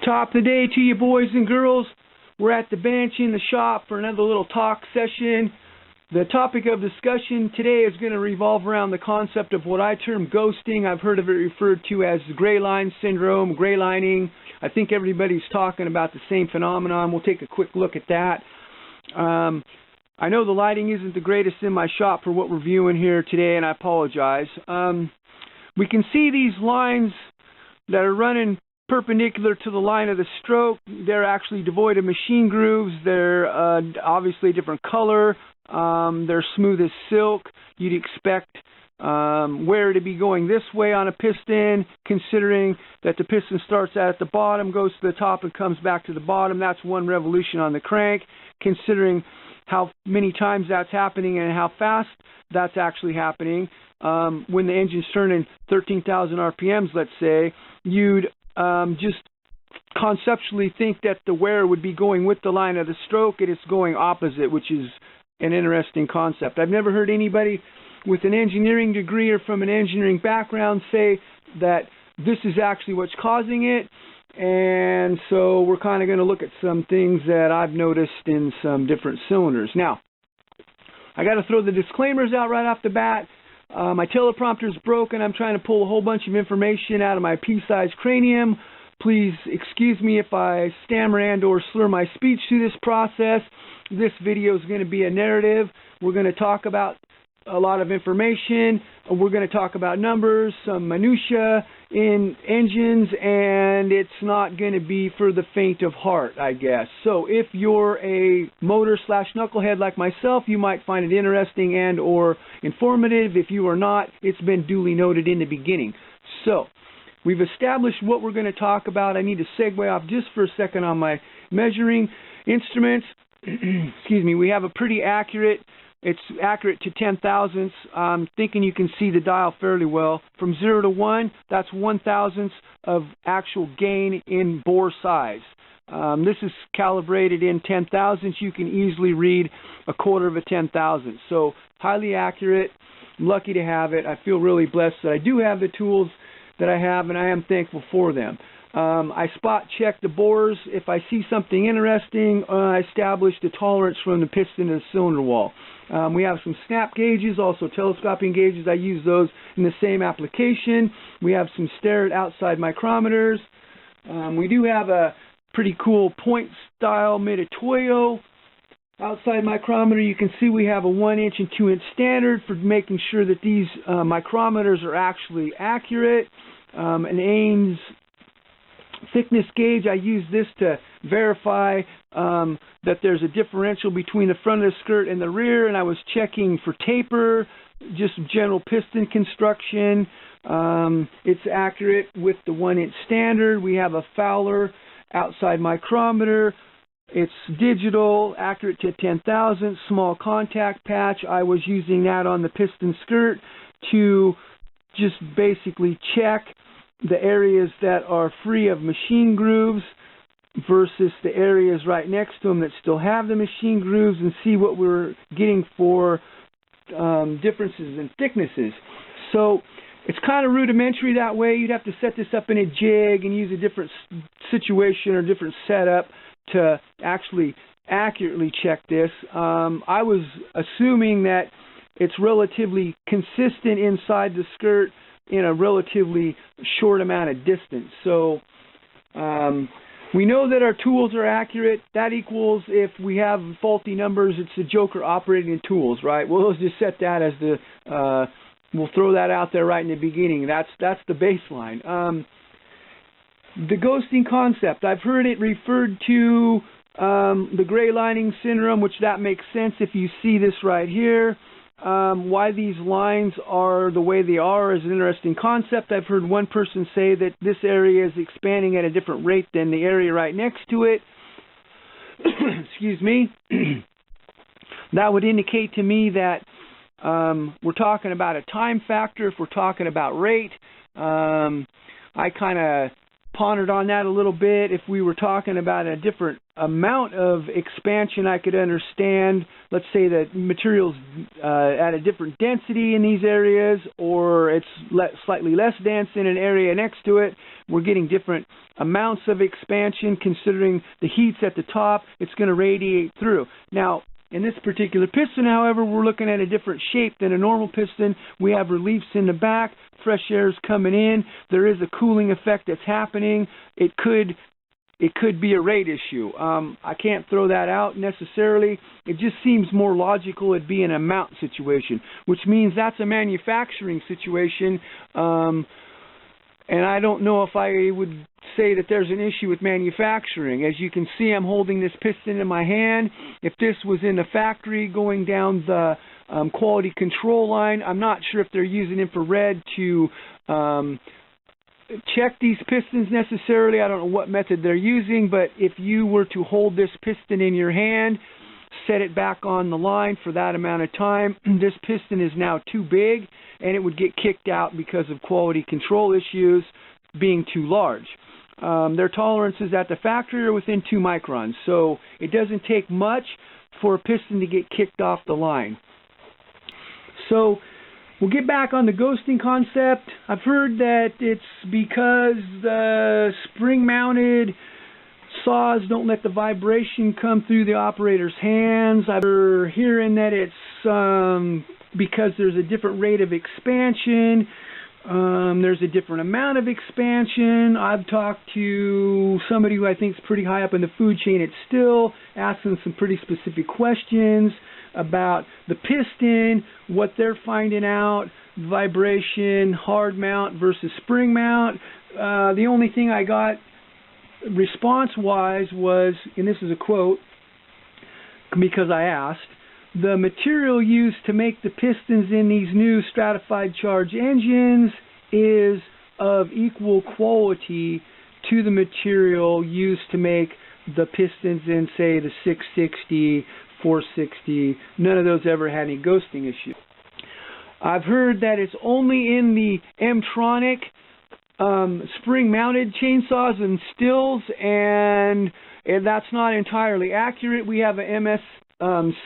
Top of the day to you, boys and girls. We're at the bench in the shop for another little talk session. The topic of discussion today is going to revolve around the concept of what I term ghosting. I've heard of it referred to as gray line syndrome, gray lining. I think everybody's talking about the same phenomenon. We'll take a quick look at that. I know the lighting isn't the greatest in my shop for what we're viewing here today, and I apologize. We can see these lines that are running perpendicular to the line of the stroke. They're actually devoid of machine grooves. They're obviously a different color. They're smooth as silk. You'd expect wear to be going this way on a piston, considering that the piston starts out at the bottom, goes to the top, and comes back to the bottom. That's one revolution on the crank. Considering how many times that's happening and how fast that's actually happening, when the engine's turning 13,000 RPMs, let's say, you'd just conceptually think that the wear would be going with the line of the stroke. It is going opposite, which is an interesting concept. I've never heard anybody with an engineering degree or from an engineering background say that this is actually what's causing it. And so we're kind of going to look at some things that I've noticed in some different cylinders. Now, I got to throw the disclaimers out right off the bat. My teleprompter is broken. I'm trying to pull a whole bunch of information out of my pea-sized cranium. Please excuse me if I stammer and or slur my speech through this process. This video is going to be a narrative. We're going to talk about a lot of information. We're going to talk about numbers, some minutia in engines, and it's not going to be for the faint of heart, I guess. So if you're a motor/knucklehead like myself, you might find it interesting and or informative. If you are not, it's been duly noted in the beginning. So we've established what we're going to talk about. I need to segue off just for a second on my measuring instruments. Excuse me. We have a pretty accurate. It's accurate to 10,000ths. I'm thinking you can see the dial fairly well. From 0 to 1, that's 1,000th of actual gain in bore size. This is calibrated in 10,000ths. You can easily read a quarter of a 10,000th. So highly accurate. I'm lucky to have it. I feel really blessed that I do have the tools that I have, and I am thankful for them. I spot check the bores. If I see something interesting, I establish the tolerance from the piston to the cylinder wall. We have some snap gauges, also telescoping gauges. I use those in the same application. We have some Starrett outside micrometers. We do have a pretty cool point style Mitutoyo outside micrometer. You can see we have a 1-inch and 2-inch standard for making sure that these micrometers are actually accurate. An Ames thickness gauge, I use this to verify that there's a differential between the front of the skirt and the rear, and I was checking for taper, just general piston construction. It's accurate with the 1-inch standard. We have a Fowler outside micrometer. It's digital, accurate to 10,000, small contact patch. I was using that on the piston skirt to just basically check the areas that are free of machine grooves versus the areas right next to them that still have the machine grooves, and see what we're getting for differences in thicknesses. So it's kind of rudimentary that way. You'd have to set this up in a jig and use a different situation or different setup to actually accurately check this. I was assuming that it's relatively consistent inside the skirt in a relatively short amount of distance. So we know that our tools are accurate. That equals, if we have faulty numbers, it's the Joker operating the tools, right? Well, let's just set that as the, we'll throw that out there right in the beginning. That's the baseline. The ghosting concept, I've heard it referred to the gray lining syndrome, which that makes sense if you see this right here. Why these lines are the way they are is an interesting concept. I've heard one person say that this area is expanding at a different rate than the area right next to it. Excuse me. That would indicate to me that we're talking about a time factor if we're talking about rate. I kind of pondered on that a little bit. If we were talking about a different amount of expansion, I could understand. Let's say that material's at a different density in these areas, or it's slightly less dense in an area next to it. We're getting different amounts of expansion. Considering the heat's at the top, it's going to radiate through. Now, in this particular piston, however, we're looking at a different shape than a normal piston. We have reliefs in the back, fresh air is coming in, there is a cooling effect that's happening. It could be a rate issue. I can't throw that out necessarily. It just seems more logical it'd be an amount situation, which means that's a manufacturing situation. And I don't know if I would say that there's an issue with manufacturing. As you can see, I'm holding this piston in my hand. If this was in the factory going down the quality control line, I'm not sure if they're using infrared to check these pistons necessarily. I don't know what method they're using, but if you were to hold this piston in your hand, set it back on the line for that amount of time, this piston is now too big and it would get kicked out because of quality control issues being too large. Their tolerances at the factory are within 2 microns, so it doesn't take much for a piston to get kicked off the line. So we'll get back on the ghosting concept. I've heard that it's because the spring-mounted saws don't let the vibration come through the operator's hands. I've been hearing that it's because there's a different rate of expansion. There's a different amount of expansion. I've talked to somebody who I think is pretty high up in the food chain at Still, asking some pretty specific questions about the piston, what they're finding out, vibration, hard mount versus spring mount. The only thing I got response-wise was, and this is a quote because I asked, the material used to make the pistons in these new stratified charge engines is of equal quality to the material used to make the pistons in, say, the 660, 460. None of those ever had any ghosting issue. I've heard that it's only in the M-tronic spring-mounted chainsaws and stills, and that's not entirely accurate. We have a MS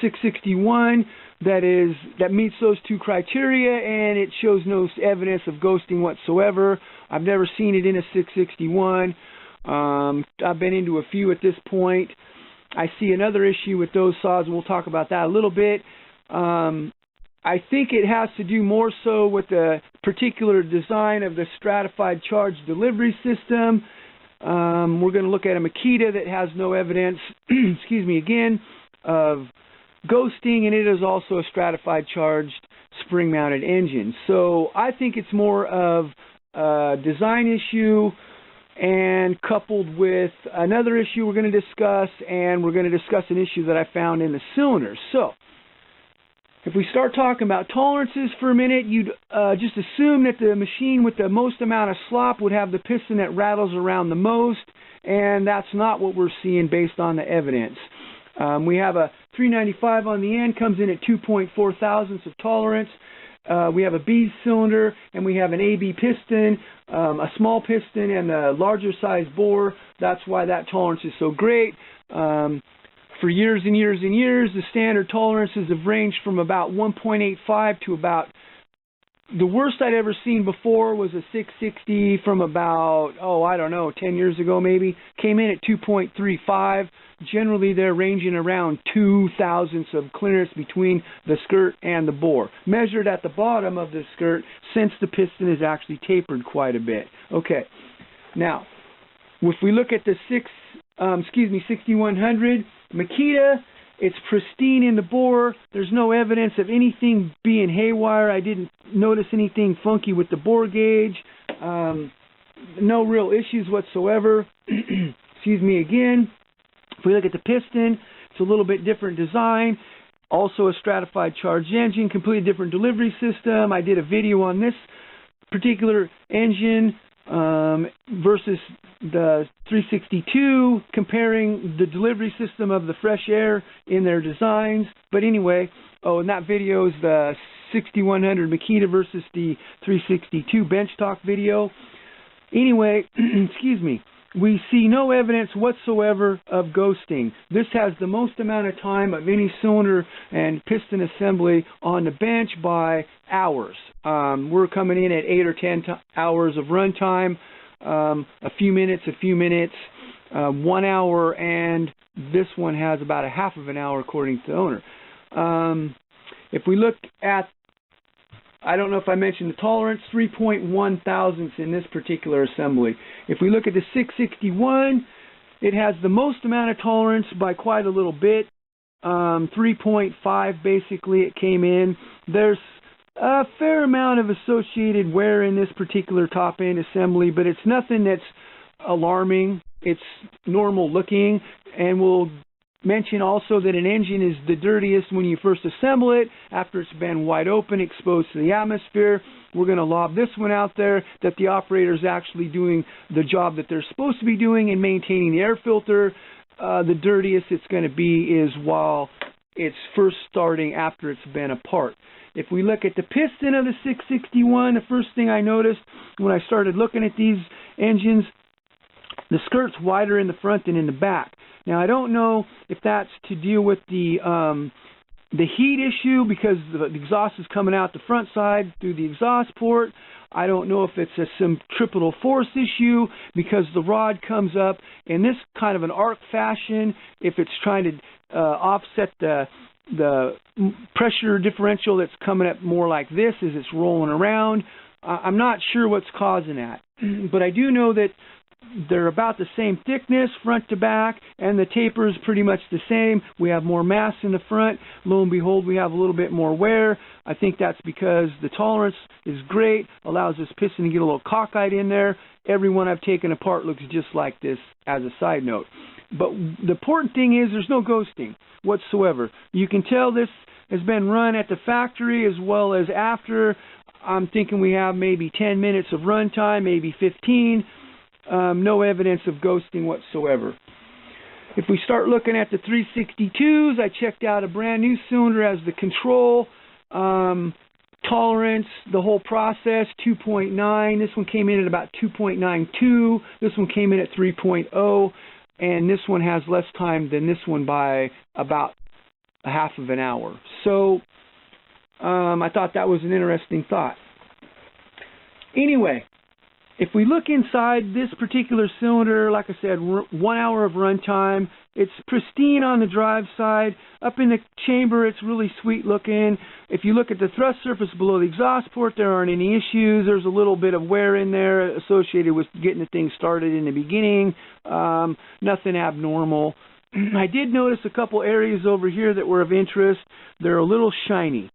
661 that meets those 2 criteria, and it shows no evidence of ghosting whatsoever. I've never seen it in a 661. I've been into a few at this point. I see another issue with those saws, and we'll talk about that a little bit. I think it has to do more so with the particular design of the stratified charge delivery system. We're going to look at a Makita that has no evidence, excuse me again, of ghosting, and it is also a stratified charged spring-mounted engine. So I think it's more of a design issue, and coupled with another issue we're going to discuss, and we're going to discuss an issue that I found in the cylinders. So if we start talking about tolerances for a minute, you'd just assume that the machine with the most amount of slop would have the piston that rattles around the most, and that's not what we're seeing based on the evidence. We have a 395 on the end, comes in at 2.4 thousandths of tolerance. We have a B cylinder, and we have an AB piston, a small piston, and a larger size bore. That's why that tolerance is so great. For years and years and years, the standard tolerances have ranged from about 1.85 to about, the worst I'd ever seen before was a 660 from about, 10 years ago maybe. Came in at 2.35. Generally, they're ranging around 2 thousandths of clearance between the skirt and the bore, measured at the bottom of the skirt, since the piston is actually tapered quite a bit. Okay, now, if we look at the 6100 Makita, it's pristine in the bore. There's no evidence of anything being haywire. I didn't notice anything funky with the bore gauge. No real issues whatsoever. Excuse me again. If we look at the piston, it's a little bit different design. Also a stratified charged engine, completely different delivery system. I did a video on this particular engine versus the 362, comparing the delivery system of the fresh air in their designs. But anyway, and that video is the 6100 Makita versus the 362 bench talk video. Anyway, excuse me, we see no evidence whatsoever of ghosting. This has the most amount of time of any cylinder and piston assembly on the bench by hours. We're coming in at 8 or 10 hours of runtime, a few minutes, 1 hour, and this one has about a half of an hour according to the owner. If we look at, I don't know if I mentioned the tolerance, 3.1 thousandths in this particular assembly. If we look at the 661, it has the most amount of tolerance by quite a little bit. 3.5 basically it came in. There's a fair amount of associated wear in this particular top end assembly, but it's nothing that's alarming. It's normal looking, and we'll mention also that an engine is the dirtiest when you first assemble it, after it's been wide open, exposed to the atmosphere. We're going to lob this one out there that the operator is actually doing the job that they're supposed to be doing and maintaining the air filter. The dirtiest it's going to be is while it's first starting after it's been apart. If we look at the piston of the 661, the first thing I noticed when I started looking at these engines, the skirt's wider in the front than in the back. Now, I don't know if that's to deal with the heat issue because the exhaust is coming out the front side through the exhaust port. I don't know if it's a centripetal force issue because the rod comes up in this kind of an arc fashion. If it's trying to offset the pressure differential that's coming up more like this as it's rolling around. I'm not sure what's causing that, but I do know that they're about the same thickness front to back, and the taper is pretty much the same. We have more mass in the front. Lo and behold, we have a little bit more wear. I think that's because the tolerance is great, allows this piston to get a little cockeyed in there. Every one I've taken apart looks just like this as a side note. But the important thing is there's no ghosting whatsoever. You can tell this has been run at the factory as well as after. I'm thinking we have maybe 10 minutes of runtime, maybe 15. No evidence of ghosting whatsoever. If we start looking at the 362s, I checked out a brand new cylinder as the control. Tolerance, the whole process, 2.9. This one came in at about 2.92. This one came in at 3.0. And this one has less time than this one by about a half of an hour. So I thought that was an interesting thought. Anyway, if we look inside this particular cylinder, like I said, 1 hour of runtime. It's pristine on the drive side. Up in the chamber, it's really sweet looking. If you look at the thrust surface below the exhaust port, there aren't any issues. There's a little bit of wear in there associated with getting the thing started in the beginning. Nothing abnormal. I did notice a couple areas over here that were of interest. They're a little shiny.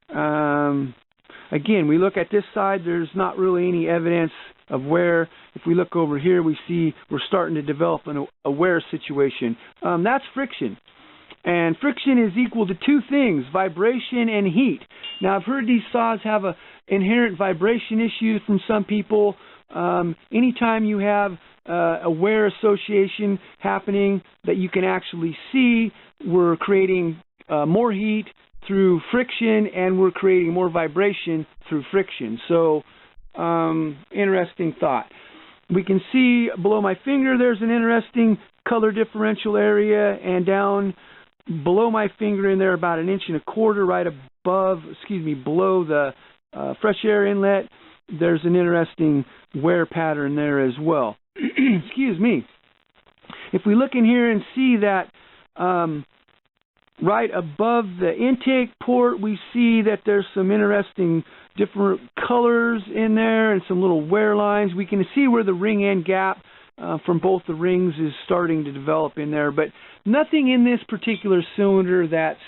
Again, we look at this side, there's not really any evidence of wear. If we look over here, we see we're starting to develop a wear situation. That's friction. And friction is equal to two things, vibration and heat. Now, I've heard these saws have an inherent vibration issue from some people. Anytime you have a wear association happening that you can actually see, we're creating more heat through friction, and we're creating more vibration through friction. So, interesting thought. We can see below my finger there's an interesting color differential area, and down below my finger in there about 1.25 inches right above, below the fresh air inlet, there's an interesting wear pattern there as well. Excuse me. If we look in here and see that right above the intake port, we see that there's some interesting different colors in there and some little wear lines. We can see where the ring end gap from both the rings is starting to develop in there, but nothing in this particular cylinder that's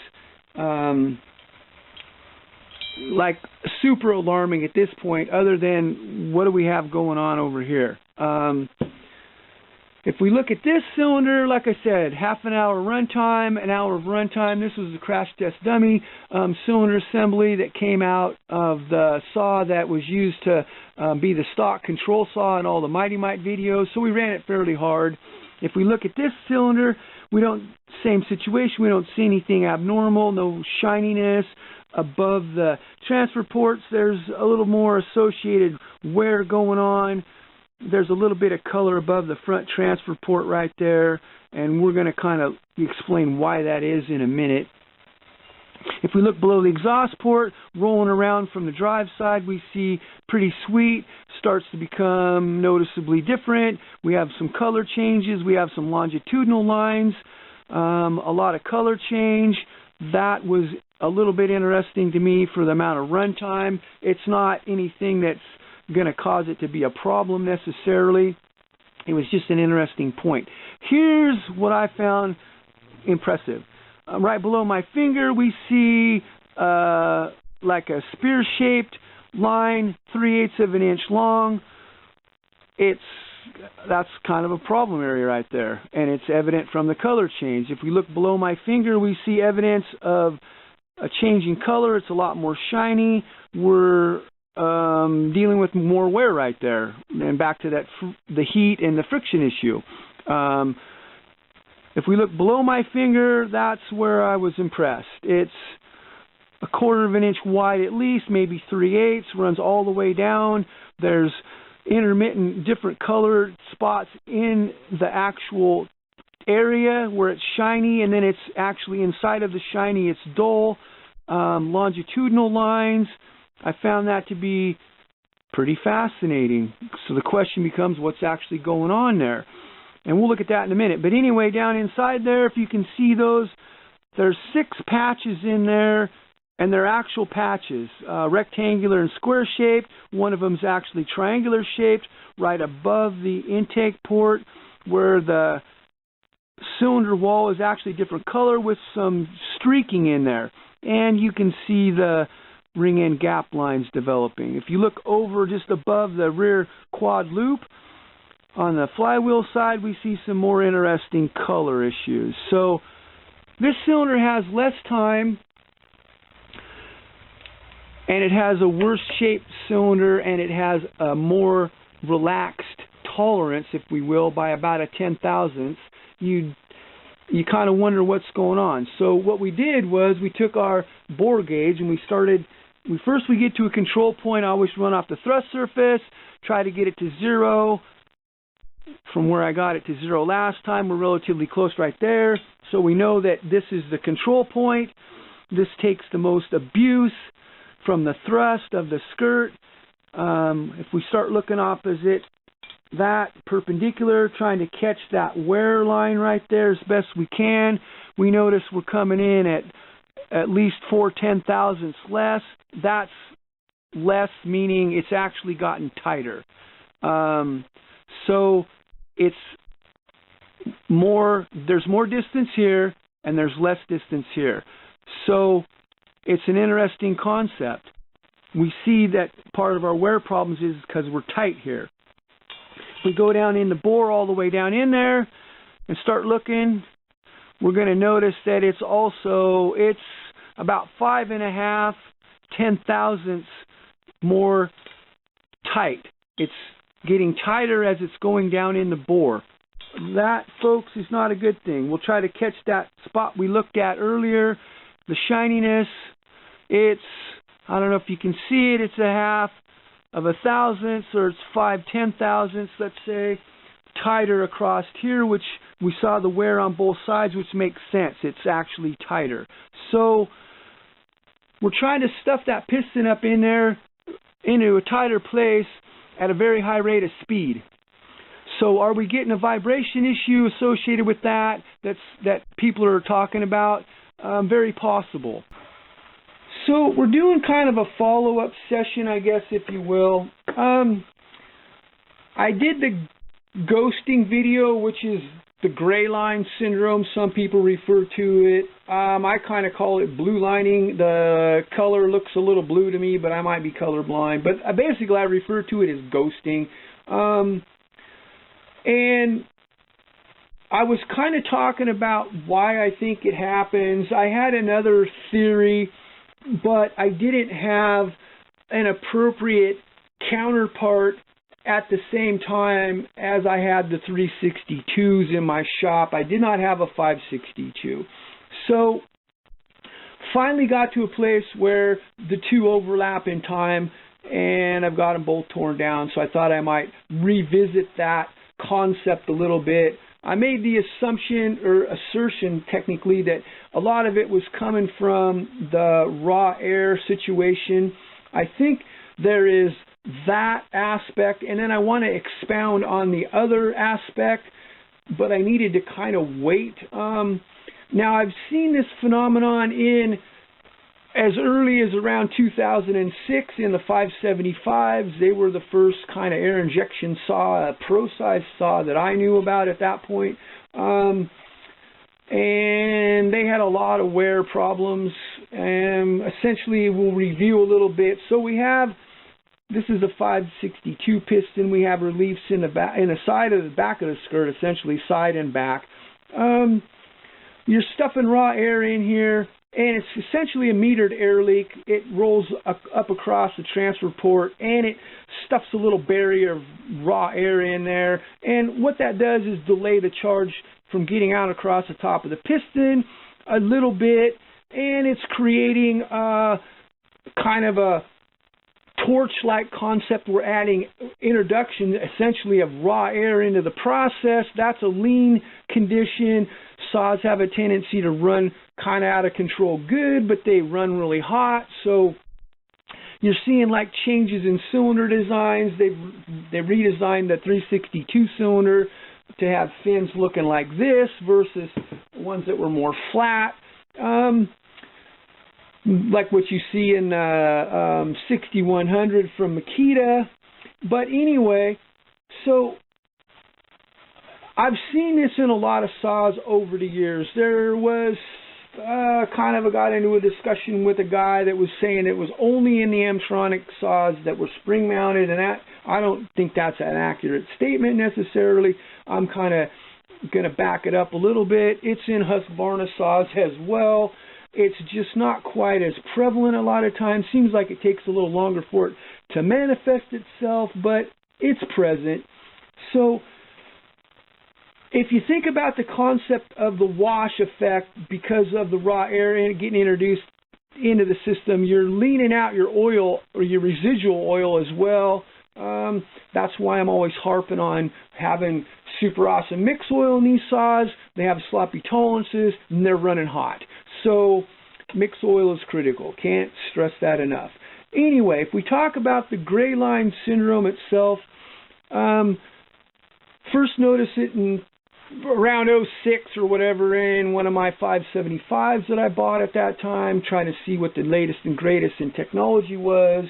like super alarming at this point, other than what do we have going on over here. If we look at this cylinder, like I said, half an hour runtime, an hour of runtime. This was a crash test dummy cylinder assembly that came out of the saw that was used to be the stock control saw in all the Mighty Mite videos, so we ran it fairly hard. If we look at this cylinder, same situation. We don't see anything abnormal, no shininess. Above the transfer ports, there's a little more associated wear going on. there's a little bit of color above the front transfer port right there, and we're going to kind of explain why that is in a minute. If we look below the exhaust port, rolling around from the drive side, we see pretty sweet, starts to become noticeably different. We have some color changes, we have some longitudinal lines, a lot of color change. That was a little bit interesting to me for the amount of runtime. It's not anything that's going to cause it to be a problem necessarily. It was just an interesting point. Here's what I found impressive. Right below my finger, we see like a spear-shaped line, 3/8 of an inch long. That's kind of a problem area right there, and it's evident from the color change. If we look below my finger, we see evidence of a change in color. It's a lot more shiny. We're dealing with more wear right there, and back to that the heat and the friction issue. If we look below my finger, that's where I was impressed. It's 1/4 of an inch wide at least, maybe 3/8, runs all the way down. There's intermittent different colored spots in the actual area where it's shiny, and then it's actually inside of the shiny, it's dull. Longitudinal lines, I found that to be pretty fascinating. So the question becomes, what's actually going on there? And we'll look at that in a minute. But anyway, down inside there, if you can see those, there's 6 patches in there, and they're actual patches, rectangular and square shaped. One of them is actually triangular shaped, right above the intake port, where the cylinder wall is actually different color with some streaking in there. And you can see the ring end gap lines developing. If you look over just above the rear quad loop, on the flywheel side, we see some more interesting color issues. So this cylinder has less time, and it has a worse shaped cylinder, and it has a more relaxed tolerance, if we will, by about a 10,000th. You kind of wonder what's going on. So what we did was we took our bore gauge and we get to a control point. I always run off the thrust surface, try to get it to 0. From where I got it to 0 last time, we're relatively close right there. So we know that this is the control point. This takes the most abuse from the thrust of the skirt. If we start looking opposite that, perpendicular, trying to catch that wear line right there as best we can, we notice we're coming in at least 4/10,000ths less. That's less, meaning it's actually gotten tighter. So it's more, there's more distance here and there's less distance here. So it's an interesting concept. We see that part of our wear problems is because we're tight here. If we go down in the bore all the way down in there and start looking, we're going to notice that it's about 5.5 10,000ths more tight. It's getting tighter as it's going down in the bore. That, folks, is not a good thing. We'll try to catch that spot we looked at earlier. The shininess, I don't know if you can see it, it's 1/2 of a thousandth, or it's 5/10,000ths, let's say, tighter across here, which we saw the wear on both sides, which makes sense. It's actually tighter. So we're trying to stuff that piston up in there into a tighter place at a very high rate of speed. So are we getting a vibration issue associated with that people are talking about? Very possible. So we're doing kind of a follow-up session, I guess, if you will. I did the ghosting video, which is the gray line syndrome. Some people refer to it. I kind of call it blue lining. The color looks a little blue to me, but I might be colorblind. But basically, I refer to it as ghosting. And I was kind of talking about why I think it happens. I had another theory, but I didn't have an appropriate counterpart at the same time as I had the 362s in my shop. I did not have a 562. So finally got to a place where the two overlap in time, and I've got them both torn down, so I thought I might revisit that concept a little bit. I made the assertion technically that a lot of it was coming from the raw air situation. I think there is that aspect, and then I want to expound on the other aspect, but I needed to kind of wait. Now, I've seen this phenomenon in as early as around 2006 in the 575s. They were the first kind of air injection saw, a pro-size saw that I knew about at that point. And they had a lot of wear problems. And essentially, we'll review a little bit. So we have, this is a 562 piston. We have reliefs in the back, in the side of the back of the skirt, essentially side and back. You're stuffing raw air in here, and it's essentially a metered air leak. It rolls up across the transfer port, and it stuffs a little barrier of raw air in there. And what that does is delay the charge from getting out across the top of the piston a little bit, and it's creating kind of a torch-like concept. We're adding introduction, essentially, of raw air into the process. That's a lean condition. Saws have a tendency to run kind of out of control good, but they run really hot. So you're seeing like changes in cylinder designs. They've redesigned the 362 cylinder to have fins looking like this versus ones that were more flat. Like what you see in 6100 from Makita. But anyway, so I've seen this in a lot of saws over the years. There was kind of got into a discussion with a guy that was saying it was only in the M-tronic saws that were spring mounted, and that, I don't think that's an accurate statement necessarily. I'm kind of going to back it up a little bit. It's in Husqvarna saws as well. It's just not quite as prevalent a lot of times. Seems like it takes a little longer for it to manifest itself, but it's present. So if you think about the concept of the wash effect because of the raw air getting introduced into the system, you're leaning out your oil or your residual oil as well. That's why I'm always harping on having super awesome mix oil in these saws. They have sloppy tolerances and they're running hot. So mix oil is critical. Can't stress that enough. Anyway, if we talk about the gray line syndrome itself, first noticed it in around 06 or whatever in one of my 575s that I bought at that time, trying to see what the latest and greatest in technology was.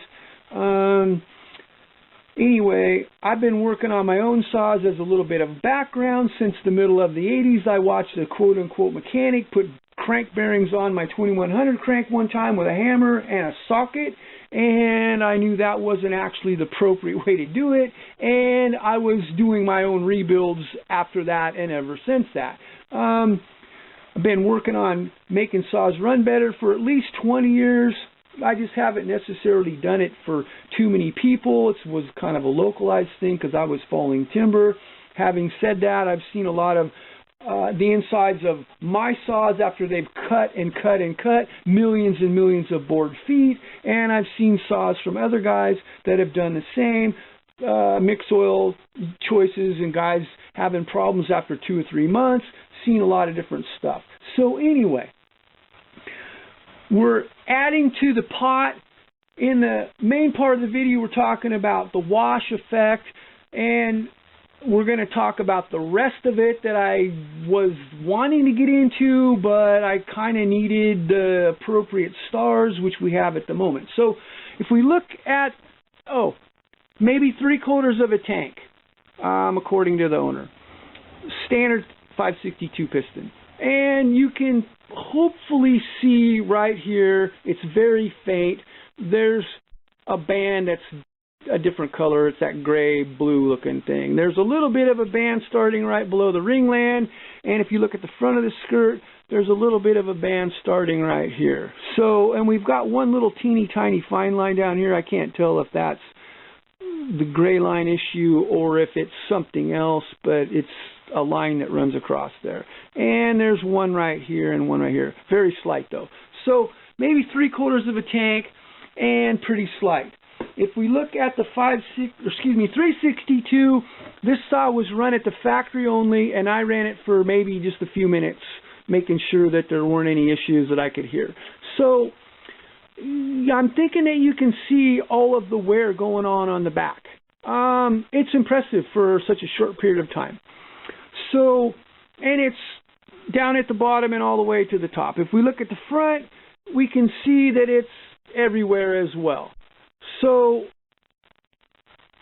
Anyway, I've been working on my own saws as a little bit of background since the middle of the 80s. I watched a quote-unquote mechanic put crank bearings on my 2100 crank one time with a hammer and a socket, and I knew that wasn't actually the appropriate way to do it, and I was doing my own rebuilds after that and ever since that. I've been working on making saws run better for at least 20 years. I just haven't necessarily done it for too many people. It was kind of a localized thing because I was falling timber. Having said that, I've seen a lot of the insides of my saws after they've cut and cut and cut millions and millions of board feet, and I've seen saws from other guys that have done the same, mix oil choices and guys having problems after 2 or 3 months. Seen a lot of different stuff. So anyway, we're adding to the pot. In the main part of the video, we're talking about the wash effect, and we're going to talk about the rest of it that I was wanting to get into, but I kind of needed the appropriate stars, which we have at the moment. So if we look at, maybe 3/4 of a tank, according to the owner. Standard 562 piston. And you can hopefully see right here, it's very faint. There's a band that's a different color. It's that gray blue looking thing. There's a little bit of a band starting right below the ringland, and if you look at the front of the skirt, there's a little bit of a band starting right here. So, and we've got one little teeny tiny fine line down here. I can't tell if that's the gray line issue or if it's something else, but it's a line that runs across there. And there's one right here and one right here. Very slight though. So maybe 3/4 of a tank and pretty slight. if we look at the 362, this saw was run at the factory only, and I ran it for maybe just a few minutes, making sure that there weren't any issues that I could hear. So I'm thinking that you can see all of the wear going on the back. It's impressive for such a short period of time. So, and it's down at the bottom and all the way to the top. If we look at the front, we can see that it's everywhere as well. So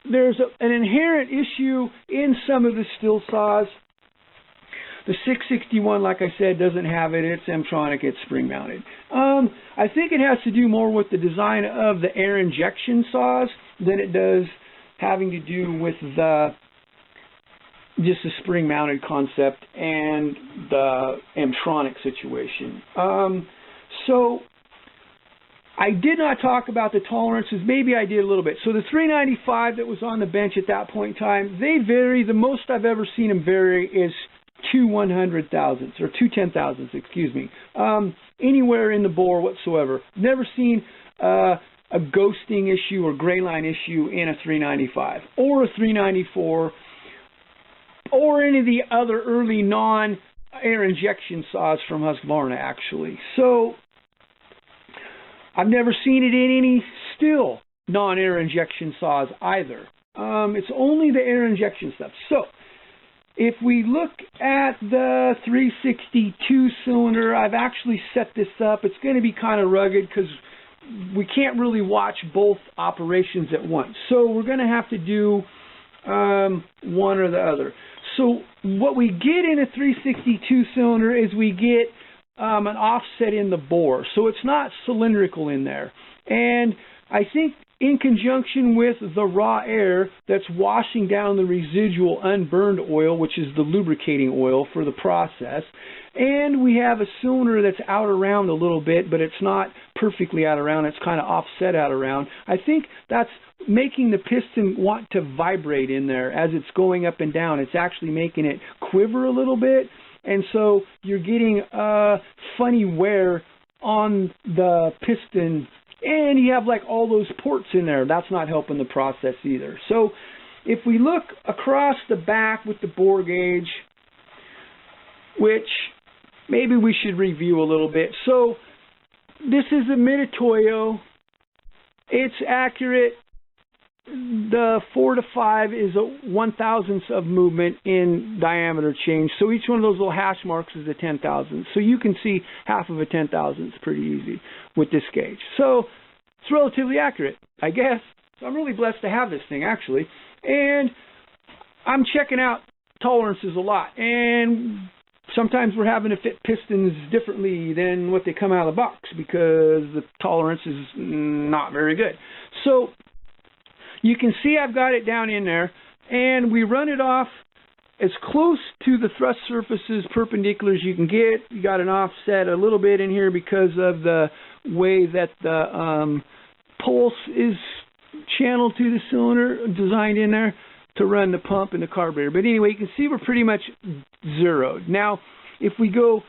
there's an inherent issue in some of the still saws. The 661, like I said, doesn't have it. It's M-tronic. It's spring-mounted. I think it has to do more with the design of the air injection saws than it does having to do with just the spring-mounted concept and the M-tronic situation. So I did not talk about the tolerances. Maybe I did a little bit. So the 395 that was on the bench at that point in time, they vary. The most I've ever seen them vary is 2 100,000ths or 2 10,000ths, excuse me, anywhere in the bore whatsoever. Never seen a ghosting issue or gray line issue in a 395 or a 394 or any of the other early non-air injection saws from Husqvarna, actually. So I've never seen it in any still non-air injection saws either. It's only the air injection stuff. So if we look at the 362 cylinder, I've actually set this up. It's going to be kind of rugged because we can't really watch both operations at once. So we're going to have to do one or the other. So what we get in a 362 cylinder is we get an offset in the bore. So it's not cylindrical in there. And I think in conjunction with the raw air that's washing down the residual unburned oil, which is the lubricating oil for the process, and we have a cylinder that's out around a little bit, but it's not perfectly out around, it's kind of offset out around. I think that's making the piston want to vibrate in there as it's going up and down. It's actually making it quiver a little bit, and so you're getting funny wear on the piston. And you have like all those ports in there. That's not helping the process either. So if we look across the back with the bore gauge, which maybe we should review a little bit. So this is a Mitutoyo. It's accurate. The 4 to 5 is a 1,000th of movement in diameter change. So each one of those little hash marks is a 10,000th. So you can see half of a 10,000th pretty easy with this gauge. So it's relatively accurate, I guess. So I'm really blessed to have this thing, actually. And I'm checking out tolerances a lot. And sometimes we're having to fit pistons differently than what they come out of the box because the tolerance is not very good. So you can see I've got it down in there, and we run it off as close to the thrust surfaces perpendicular as you can get. You got an offset a little bit in here because of the way that the pulse is channeled to the cylinder, designed in there to run the pump and the carburetor. But anyway, you can see we're pretty much zeroed. Now, if we go,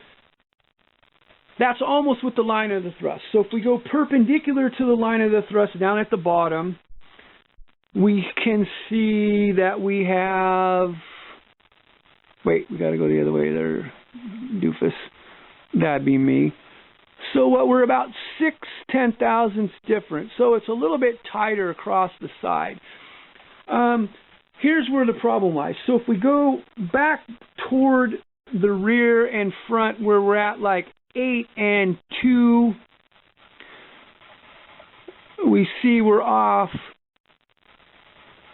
that's almost with the line of the thrust. So if we go perpendicular to the line of the thrust down at the bottom, we can see that we have, wait, we got to go the other way there, doofus. That'd be me. So what we're about 6 10,000ths different. So it's a little bit tighter across the side. Here's where the problem lies. So if we go back toward the rear and front where we're at like 8 and 2, we see we're off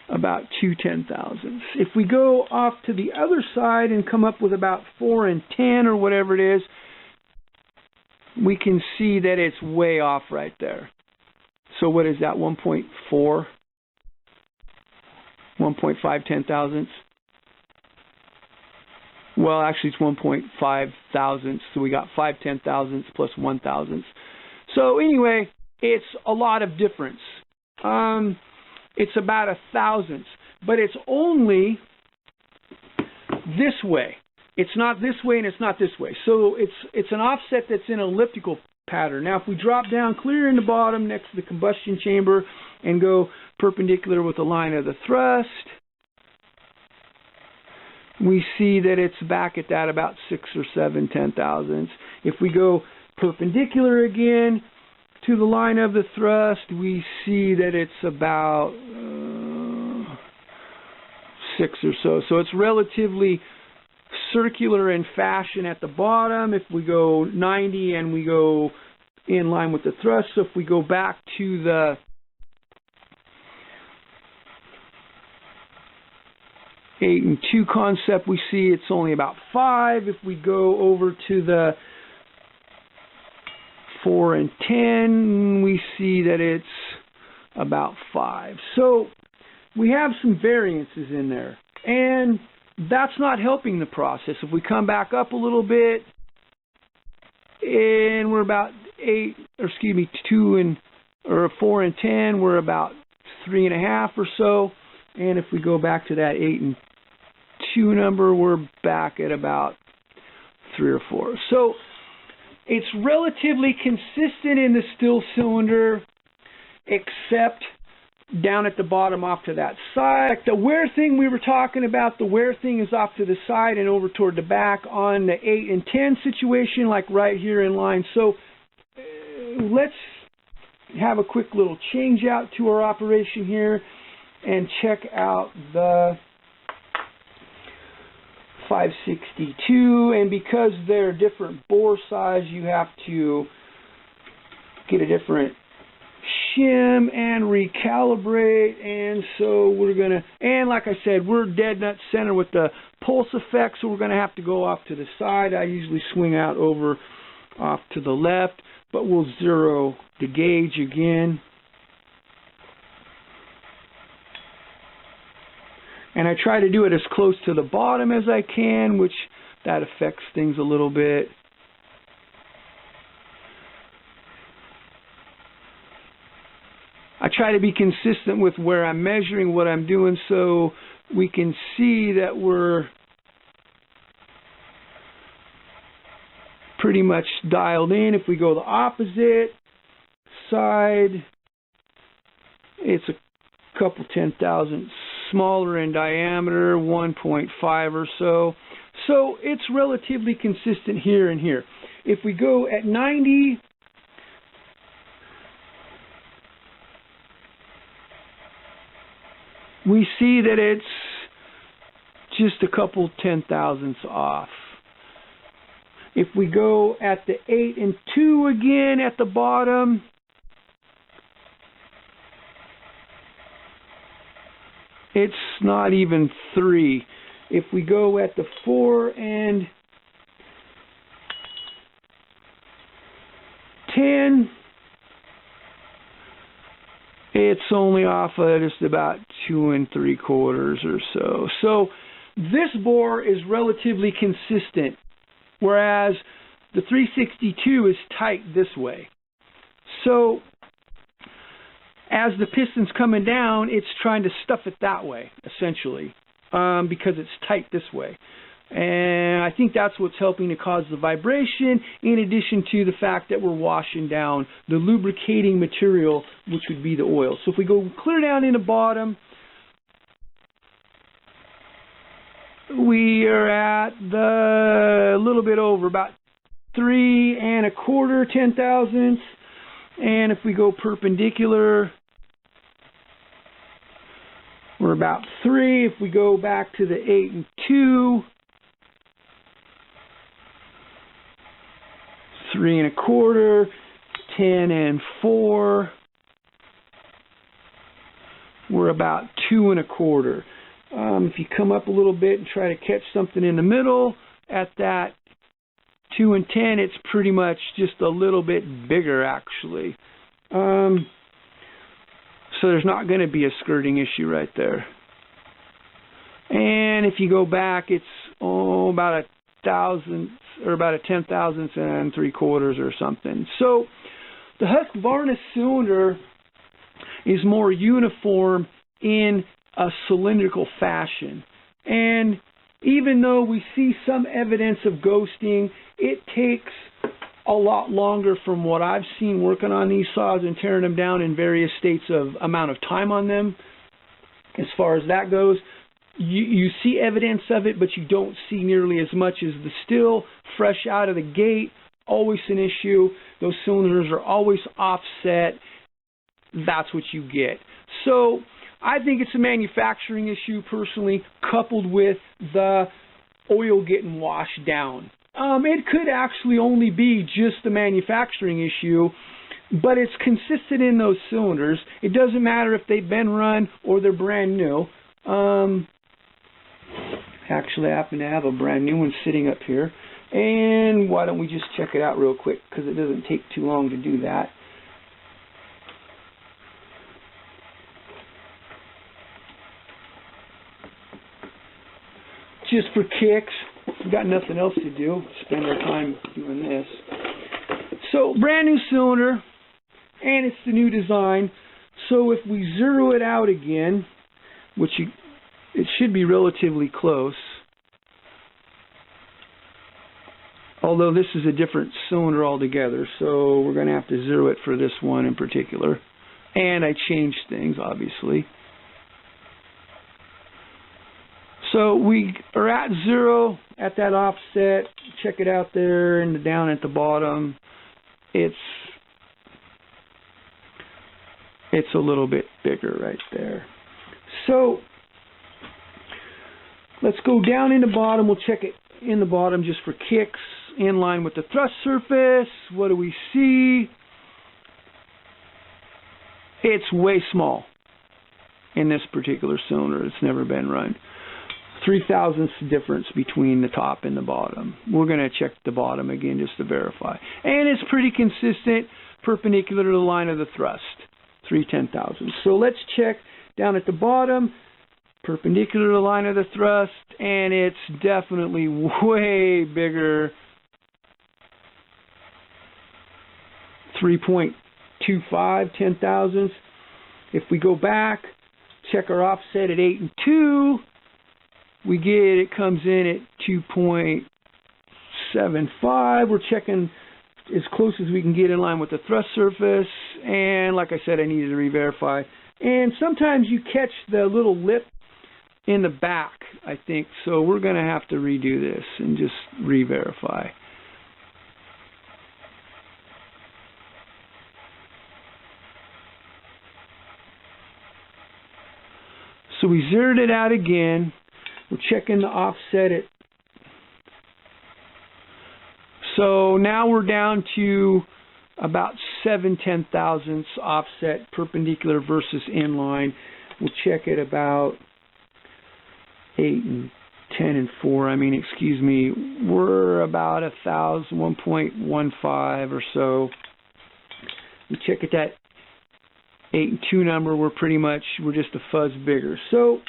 about 2 10,000ths. If we go off to the other side and come up with about 4 and 10 or whatever it is, we can see that it's way off right there. So what is that, 1.4? 1.5 10,000ths? Well, actually it's 1.5 thousandths, so we got 5 10,000ths plus 1,000th. So anyway, it's a lot of difference. It's about 1,000th, but it's only this way. It's not this way and it's not this way. So it's an offset that's in an elliptical pattern. Now if we drop down clear in the bottom next to the combustion chamber and go perpendicular with the line of the thrust, we see that it's back at that about 6 or 7 10,000ths. If we go perpendicular again to the line of the thrust, we see that it's about 6 or so. So it's relatively circular in fashion at the bottom. If we go 90 and we go in line with the thrust, so if we go back to the eight and 2 concept, we see it's only about 5. If we go over to the 4 and 10, we see that it's about 5. So we have some variances in there, and that's not helping the process. If we come back up a little bit, and we're about 4 and 10, we're about 3.5 or so. And if we go back to that 8 and 2 number, we're back at about 3 or 4. So it's relatively consistent in the still cylinder, except down at the bottom off to that side. Like the wear thing we were talking about, the wear thing is off to the side and over toward the back on the 8 and 10 situation, like right here in line. So let's have a quick little change out to our operation here and check out the 562. And because they're different bore size, you have to get a different shim and recalibrate. And so we're gonna, and like I said, we're dead nut center with the pulse effect, so we're gonna have to go off to the side. I usually swing out over off to the left, but we'll zero the gauge again. And I try to do it as close to the bottom as I can, which that affects things a little bit. I try to be consistent with where I'm measuring, what I'm doing, so we can see that we're pretty much dialed in. If we go the opposite side, it's a couple 10,000 smaller in diameter, 1.5 or so. So it's relatively consistent here and here. If we go at 90, we see that it's just a couple 10,000ths off. If we go at the 8 and 2 again at the bottom, it's not even 3. If we go at the 4 and 10, it's only off of just about 2 3/4 or so. So this bore is relatively consistent, whereas the 362 is tight this way. So as the piston's coming down, it's trying to stuff it that way, essentially, because it's tight this way. And I think that's what's helping to cause the vibration, in addition to the fact that we're washing down the lubricating material, which would be the oil. So if we go clear down in the bottom, we are at the little bit over, about 3 1/4 10,000ths. And if we go perpendicular, we're about 3. If we go back to the 8 and 2, 3 1/4, 10 and 4, we're about 2 1/4. If you come up a little bit and try to catch something in the middle at that 2 and 10, it's pretty much just a little bit bigger, actually. So there's not going to be a skirting issue right there. And if you go back, it's about 1,000 or about a 10,000ths and 3/4 or something. So the Husqvarna cylinder is more uniform in a cylindrical fashion. And even though we see some evidence of ghosting, it takes a lot longer from what I've seen working on these saws and tearing them down in various states of amount of time on them. As far as that goes, you see evidence of it, but you don't see nearly as much as the steel. Fresh out of the gate, always an issue. Those cylinders are always offset. That's what you get. So I think it's a manufacturing issue personally, coupled with the oil getting washed down. It could actually only be just a manufacturing issue, but it's consistent in those cylinders. It doesn't matter if they've been run or they're brand new. Actually, I happen to have a brand new one sitting up here. And why don't we just check it out real quick, because it doesn't take too long to do that. Just for kicks, we've got nothing else to do, spend our time doing this. So, brand new cylinder, and it's the new design. So if we zero it out again, which it should be relatively close, although this is a different cylinder altogether, so we're going to have to zero it for this one in particular. And I changed things, obviously. So we are at 0 at that offset. Check it out there, and down at the bottom, it's a little bit bigger right there. So let's go down in the bottom. We'll check it in the bottom just for kicks, in line with the thrust surface. What do we see? It's way small in this particular cylinder. It's never been run. 0.003 difference between the top and the bottom. We're going to check the bottom again just to verify. And it's pretty consistent, perpendicular to the line of the thrust. 0.003. So let's check down at the bottom, perpendicular to the line of the thrust, and it's definitely way bigger. 3.25 0.010. If we go back, check our offset at 8 and 2, we get it comes in at 2.75. We're checking as close as we can get in line with the thrust surface, and like I said, I needed to re-verify. And sometimes you catch the little lip in the back, I think, so we're going to have to redo this and just re-verify. So we zeroed it out again. We're checking the offset at. So now we're down to about 7/10,000ths offset, perpendicular versus inline. We'll check it about 8 and 10 and 4. I mean, excuse me, we're about 1.15 or so. We check at that 8 and 2 number. We're just a fuzz bigger. So,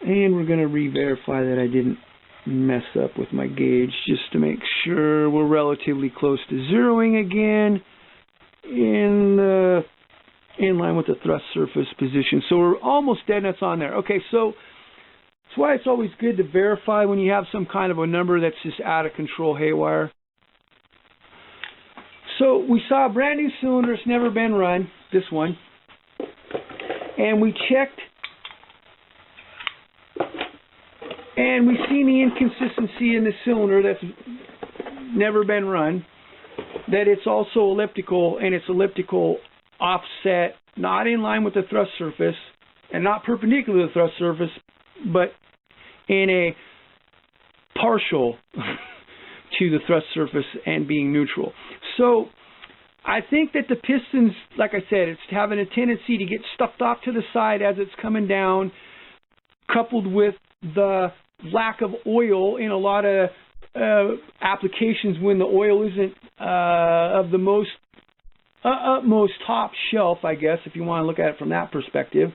and we're going to re-verify that I didn't mess up with my gauge just to make sure we're relatively close to zeroing again in line with the thrust surface position. So we're almost dead nuts on there. Okay, so that's why it's always good to verify when you have some kind of a number that's just out of control haywire. So we saw a brand new cylinder, it's never been run, this one, and we checked, and we've seen the inconsistency in the cylinder that's never been run, that it's also elliptical, and it's elliptical offset, not in line with the thrust surface, and not perpendicular to the thrust surface, but in a partial to the thrust surface and being neutral. So I think that the pistons, like I said, it's having a tendency to get stuffed off to the side as it's coming down, coupled with the lack of oil in a lot of applications when the oil isn't of the most utmost top shelf, I guess, if you want to look at it from that perspective.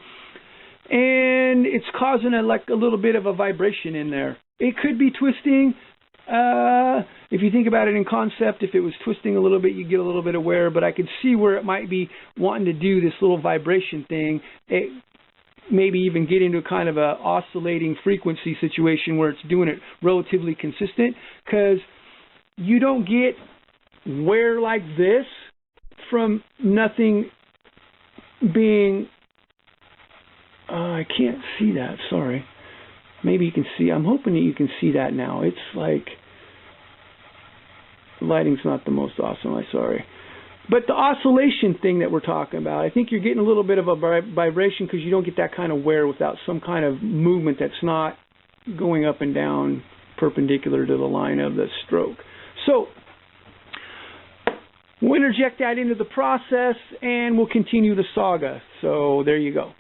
And it's causing a little bit of a vibration in there. It could be twisting. If you think about it in concept, if it was twisting a little bit, you get a little bit of wear, but I could see where it might be wanting to do this little vibration thing. It maybe even get into kind of a oscillating frequency situation where it's doing it relatively consistent, because you don't get wear like this from nothing being, I can't see that, sorry. Maybe you can see, I'm hoping that you can see that now. It's like, the lighting's not the most awesome, I'm sorry. But the oscillation thing that we're talking about, I think you're getting a little bit of a vibration because you don't get that kind of wear without some kind of movement that's not going up and down perpendicular to the line of the stroke. So, we'll interject that into the process and we'll continue the saga. So, there you go.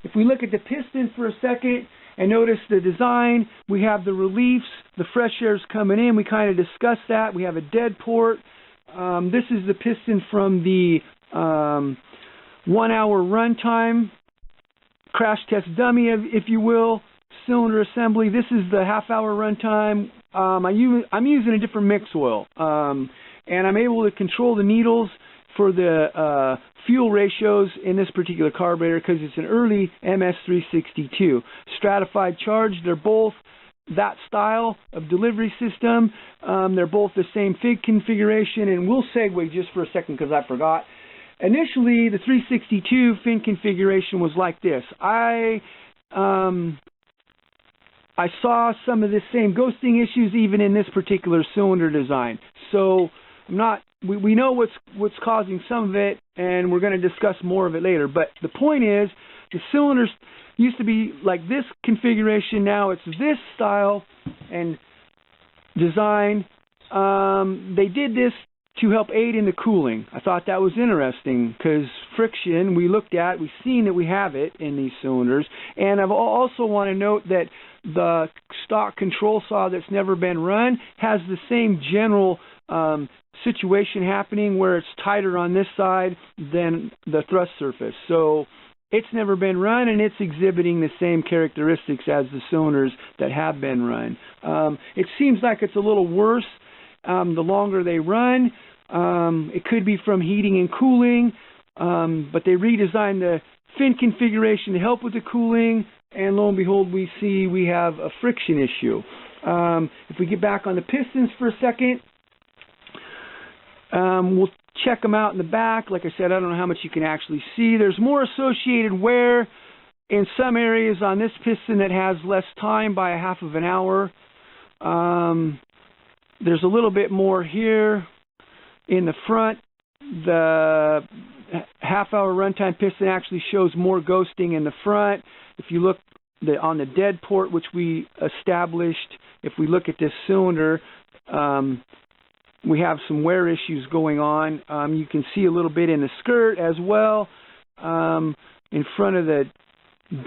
If we look at the piston for a second and notice the design, we have the reliefs, the fresh air's coming in, we kind of discussed that. We have a dead port. This is the piston from the 1 hour runtime, crash test dummy, if you will, cylinder assembly. This is the half-hour runtime. I'm using a different mix oil, and I'm able to control the needles for the fuel ratios in this particular carburetor because it's an early MS362. Stratified charge, they're both that style of delivery system. They're both the same FIG configuration, and we'll segue just for a second because I forgot. Initially, the 362 fin configuration was like this. I saw some of the same ghosting issues even in this particular cylinder design. So we know what's causing some of it, and we're going to discuss more of it later. But the point is, the cylinders used to be like this configuration. Now it's this style and design. They did this to help aid in the cooling. I thought that was interesting because friction, we've seen that we have it in these cylinders. And I also want to note that the stock control saw that's never been run has the same general situation happening where it's tighter on this side than the thrust surface. So it's never been run and it's exhibiting the same characteristics as the cylinders that have been run. It seems like it's a little worse the longer they run. It could be from heating and cooling, but they redesigned the fin configuration to help with the cooling, and lo and behold, we see we have a friction issue. If we get back on the pistons for a second, we'll check them out in the back. Like I said, I don't know how much you can actually see. There's more associated wear in some areas on this piston that has less time by a half of an hour. There's a little bit more here in the front. The half-hour runtime piston actually shows more ghosting in the front. If you look on the dead port, which we established, if we look at this cylinder, we have some wear issues going on. You can see a little bit in the skirt as well. In front of the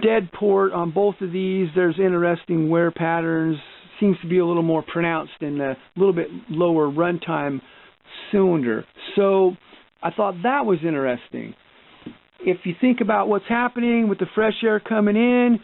dead port on both of these, there's interesting wear patterns. Seems to be a little more pronounced in the little bit lower runtime cylinder. So I thought that was interesting. If you think about what's happening with the fresh air coming in,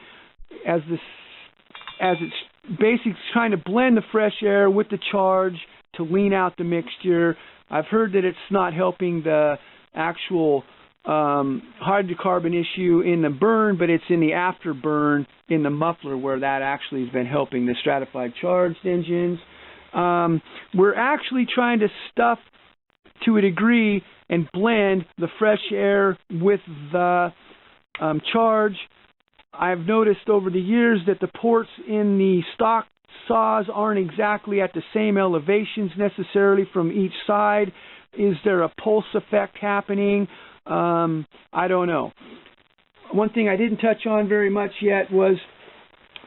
as it's basically trying to blend the fresh air with the charge to lean out the mixture. I've heard that it's not helping the actual hydrocarbon issue in the burn, but it's in the afterburn in the muffler where that actually has been helping the stratified charged engines. We're actually trying to stuff to a degree and blend the fresh air with the charge. I've noticed over the years that the ports in the stock saws aren't exactly at the same elevations necessarily from each side. Is there a pulse effect happening? I don't know. One thing I didn't touch on very much yet was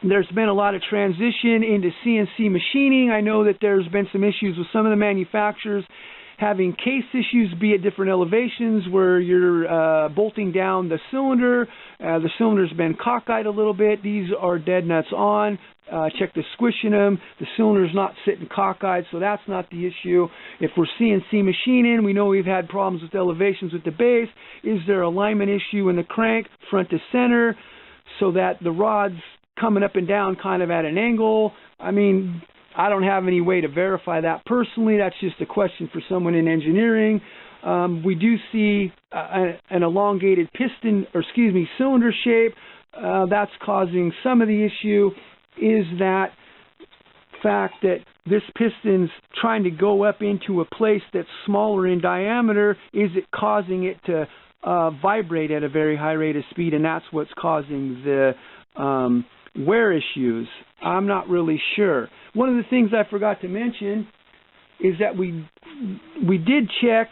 there's been a lot of transition into CNC machining. I know that there's been some issues with some of the manufacturers having case issues, be at different elevations where you're bolting down the cylinder. The cylinder's been cockeyed a little bit. These are dead nuts on. Check the squish in them. The cylinder's not sitting cockeyed, so that's not the issue. If we're CNC machining, we know we've had problems with elevations with the base. Is there alignment issue in the crank, front to center, so that the rod's coming up and down kind of at an angle? I mean, I don't have any way to verify that personally. That's just a question for someone in engineering. We do see an elongated cylinder shape. That's causing some of the issue. Is that fact that this piston's trying to go up into a place that's smaller in diameter, is it causing it to vibrate at a very high rate of speed, and that's what's causing the wear issues? I'm not really sure. One of the things I forgot to mention is that we did check,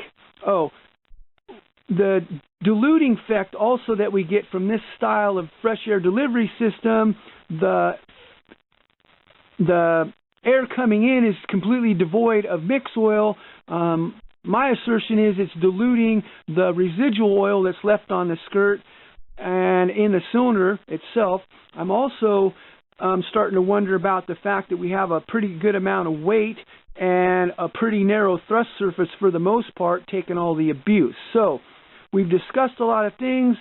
the diluting effect also that we get from this style of fresh air delivery system. The air coming in is completely devoid of mix oil. My assertion is it's diluting the residual oil that's left on the skirt and in the cylinder itself. I'm also starting to wonder about the fact that we have a pretty good amount of weight and a pretty narrow thrust surface for the most part, taking all the abuse. So we've discussed a lot of things.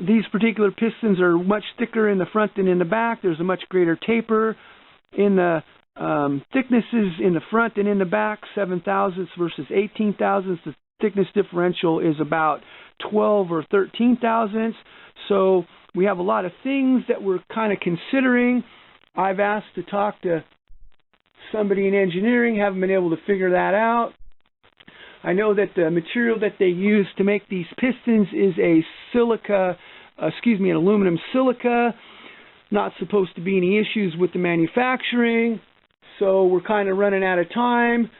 These particular pistons are much thicker in the front than in the back. There's a much greater taper in the thicknesses in the front and in the back, 7 thousandths versus 18 thousandths. The thickness differential is about 12 or 13 thousandths. So we have a lot of things that we're kind of considering. I've asked to talk to somebody in engineering, haven't been able to figure that out. I know that the material that they use to make these pistons is a an aluminum silica. Not supposed to be any issues with the manufacturing. So we're kind of running out of time.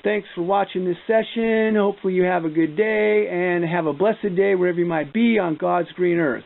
Thanks for watching this session. Hopefully you have a good day and have a blessed day wherever you might be on God's green earth.